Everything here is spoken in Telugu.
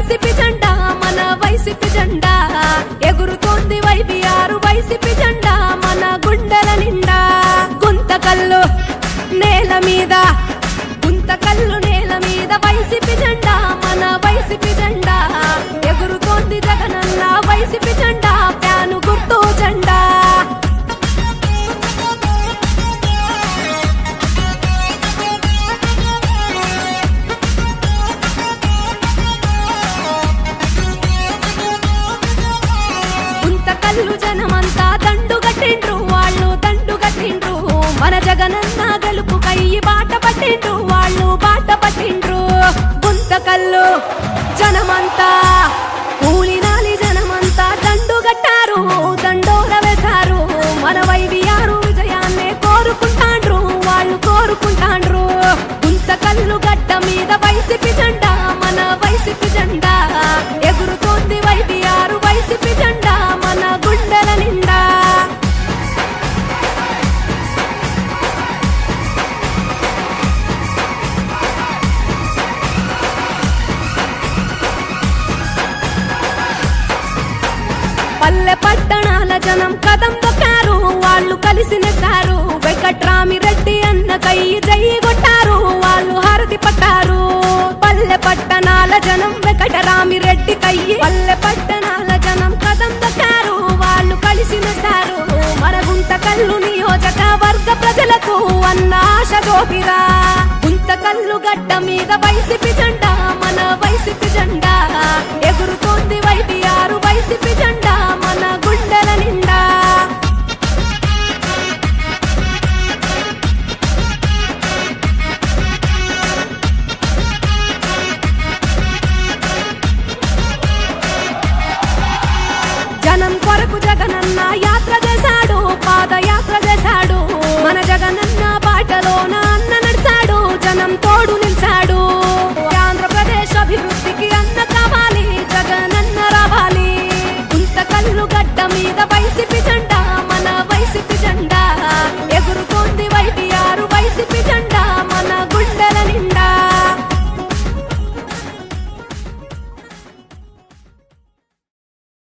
వైసీపీ జెండా మన వైసీపీ జెండా ఎగురుతోంది వైబీఆర్ వైసీపీ జెండా మన గుండెల నిండా గుంతకల్లు నేల మీద గుంతకల్లు నేల మీద వైసీపీ జెండా మన వైసీపీ జెండా ఎగురుతోంది జగనన్న వైసీపీ జెండా ఫ్యాను గుర్తు జెండా గుంతకల్లు జనమంతా దండు గట్టిండ్రు వాళ్ళు దండు గట్టిండ్రు మన జగనన్న గెలుపు కయ్యి బాట పట్టిండ్రు వాళ్ళు బాట పట్టిండ్రు గుంతకల్లు జనమంతా కూలినాలి జనమంతా దండు గట్టారు దండోర వేశారు మన వైబీఆర్ విజయాన్నే కోరుకుంటాండ్రు వాళ్ళు కోరుకుంటాండ్రు గుంతకల్లు గడ్డ మీద వైసీపీ జెండా మన వైసీపీ జెండా ఎగురుతోంది వైబీఆర్ వైసీపీ జెండా మన గుండెల నిండా పల్లె పట్టణాల జనం కదం దొక్కారు వాళ్ళు కలిసి నెసారు వెంకట్రామిరెడ్డి అన్న కై జై కొట్టారు వాళ్ళు హారతి పట్టారు పల్లె పట్టణాల జనం వెంకటరామిరెడ్డి కై పల్లె పట్టణాల జనం కదం దొక్కారు వాళ్ళు కలిసి నెసారు మన గుంతకల్లు నియోజకవర్గ ప్రజలకు అన్న ఆశ జ్యోతిరా గుంతకల్లు గడ్డ మీద వైసీపీ జెండా మన వైసీపీ జెండా ఎగురుతోంది వైబీఆర్ వైసీపీ జెండా మన గుండెల నిండా జనం కొరకు జగన్